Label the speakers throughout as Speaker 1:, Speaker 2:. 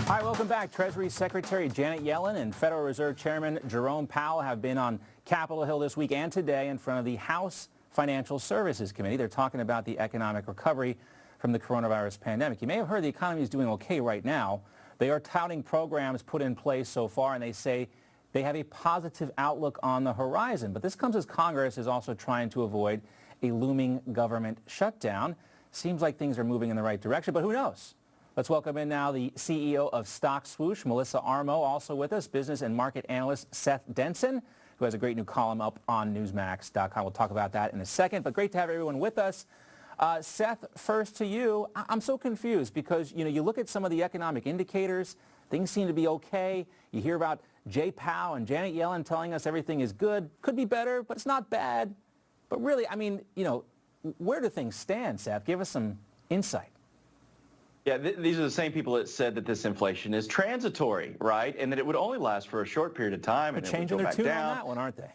Speaker 1: Hi, welcome back. Treasury Secretary Janet Yellen and Federal Reserve Chairman Jerome Powell have been on Capitol Hill this week and today in front of the House Financial Services Committee. They're talking about the economic recovery from the coronavirus pandemic. You may have heard the economy is doing okay right now. They are touting programs put in place so far, and they say they have a positive outlook on the horizon. But this comes as Congress is also trying to avoid a looming government shutdown. Seems like things are moving in the right direction, but who knows? Let's welcome in now the CEO of Stock Swoosh, Melissa Armo, also with us, business and market analyst Seth Denson, who has a great new column up on Newsmax.com. We'll talk about that in a second, but great to have everyone with us. Seth, first to you. I'm so confused because, you look at some of the economic indicators, things seem to be okay. You hear about Jay Powell and Janet Yellen telling us everything is good. Could be better, but it's not bad. But really, where do things stand, Seth? Give us some insight.
Speaker 2: Yeah, these are the same people that said that this inflation is transitory, right? And that it would only last for a short period of time.
Speaker 1: They're changing their tune on that one, aren't they?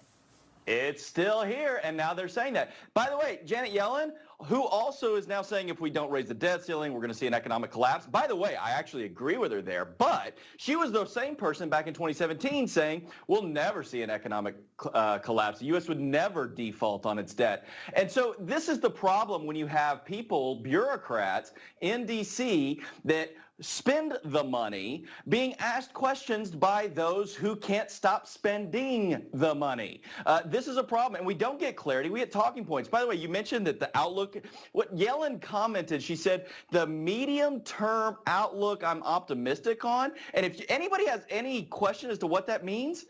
Speaker 2: It's still here, and now they're saying that. By the way, Janet Yellen, who also is now saying if we don't raise the debt ceiling, we're going to see an economic collapse. By the way, I actually agree with her there, but she was the same person back in 2017 saying we'll never see an economic collapse. The U.S. would never default on its debt. And so this is the problem when you have people, bureaucrats in D.C. that spend the money being asked questions by those who can't stop spending the money. This is a problem, and we don't get clarity. We get talking points. By the way, you mentioned that the outlook, what Yellen commented, she said, the medium-term outlook I'm optimistic on, and if anybody has any question as to what that means,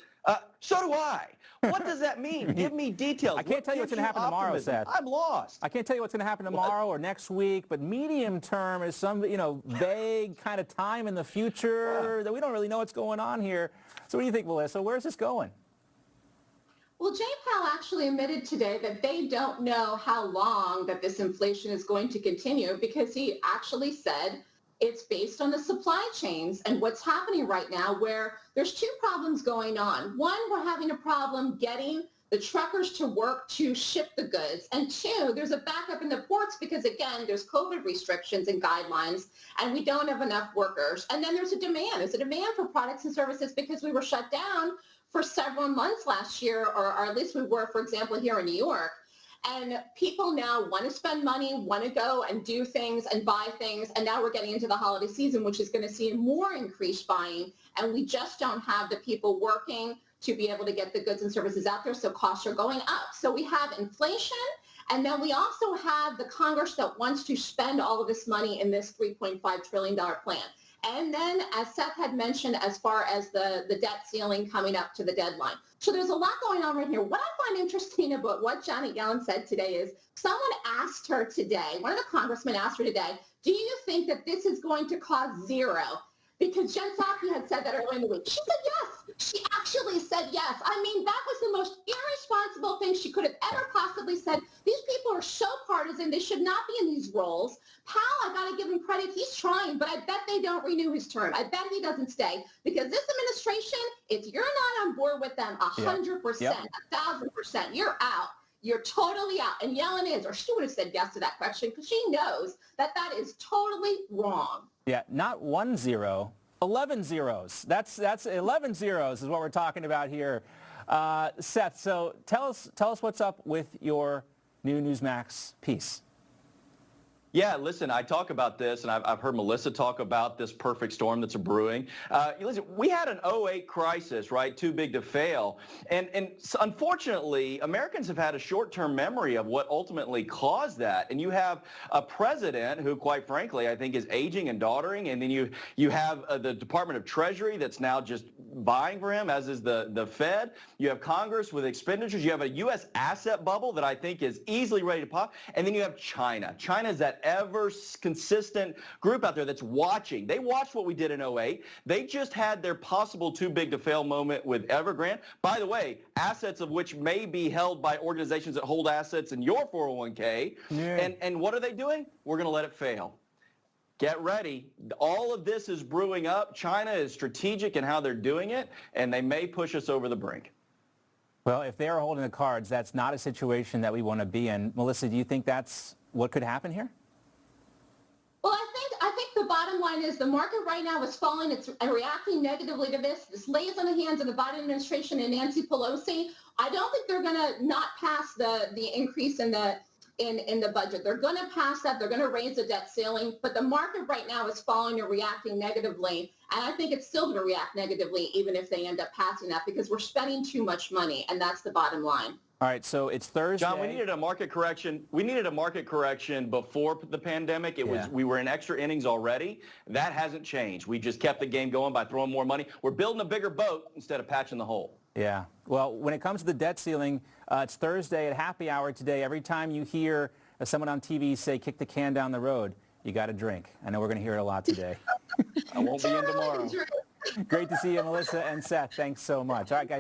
Speaker 2: so do I. What does that mean? Give me details.
Speaker 1: I can't tell you what's going to happen tomorrow, Seth.
Speaker 2: I'm lost.
Speaker 1: I can't tell you what's going to happen tomorrow or next week, but medium term is some, vague kind of time in the future that we don't really know what's going on here. So what do you think, Melissa? Where's this going?
Speaker 3: Well, Jay Powell actually admitted today that they don't know how long that this inflation is going to continue because he actually said it's based on the supply chains and what's happening right now where there's two problems going on. One, we're having a problem getting the truckers to work to ship the goods. And two, there's a backup in the ports because, again, there's COVID restrictions and guidelines, and we don't have enough workers. And then there's a demand. There's a demand for products and services because we were shut down for several months last year, or at least we were, for example, here in New York. And people now want to spend money, want to go and do things and buy things. And now we're getting into the holiday season, which is going to see more increased buying. And we just don't have the people working to be able to get the goods and services out there. So costs are going up. So we have inflation. And then we also have the Congress that wants to spend all of this money in this $3.5 trillion plan. And then, as Seth had mentioned, as far as the debt ceiling coming up to the deadline. So there's a lot going on right here. What I find interesting about what Janet Yellen said today is someone asked her today, one of the congressmen asked her today, do you think that this is going to cause zero? Because Jen Psaki had said that earlier in the week. She said yes. She actually said yes. I mean, that was the most irresponsible thing she could have ever possibly said. These people are so partisan. They should not be in these roles. Powell, I got to give him credit. He's trying, but I bet they don't renew his term. I bet he doesn't stay because this administration, if you're not on board with them 100%, 1,000%, you're out. You're totally out. And Yellen is, or she would have said yes to that question because she knows that that is totally wrong.
Speaker 1: Yeah, not 1 0, 11 zeros. That's 11 zeros is what we're talking about here. Seth, so tell us what's up with your new Newsmax piece.
Speaker 2: Yeah, listen, I talk about this, and I've heard Melissa talk about this perfect storm that's brewing. Listen, we had an '08 crisis, right? Too big to fail. And unfortunately, Americans have had a short-term memory of what ultimately caused that. And you have a president who, quite frankly, I think is aging and doddering. And then you have the Department of Treasury that's now just buying for him, as is the Fed. You have Congress with expenditures. You have a U.S. asset bubble that I think is easily ready to pop. And then you have China. China's that ever consistent group out there that's watching. They watched what we did in '08. They just had their possible too big to fail moment with Evergrande. By the way, assets of which may be held by organizations that hold assets in your 401k. Yeah. And what are they doing? We're going to let it fail. Get ready. All of this is brewing up. China is strategic in how they're doing it, and they may push us over the brink.
Speaker 1: Well, if they are holding the cards, that's not a situation that we want to be in. Melissa, do you think that's what could happen here?
Speaker 3: Well, I think the bottom bottom line is the market right now is falling. It's reacting negatively to this. This lays on the hands of the Biden administration and Nancy Pelosi. I don't think they're going to not pass the increase in the budget. They're going to pass that. They're going to raise the debt ceiling. But the market right now is falling and reacting negatively. And I think it's still going to react negatively even if they end up passing that because we're spending too much money. And that's the bottom line.
Speaker 1: All right, so it's Thursday.
Speaker 2: John, we needed a market correction. We needed a market correction before the pandemic. We were in extra innings already. That hasn't changed. We just kept the game going by throwing more money. We're building a bigger boat instead of patching the hole.
Speaker 1: Yeah. Well, when it comes to the debt ceiling, it's Thursday at happy hour today. Every time you hear someone on TV say, kick the can down the road, you got to drink. I know we're going to hear it a lot today.
Speaker 2: I won't be in tomorrow.
Speaker 1: Great to see you, Melissa and Seth. Thanks so much. All right, guys.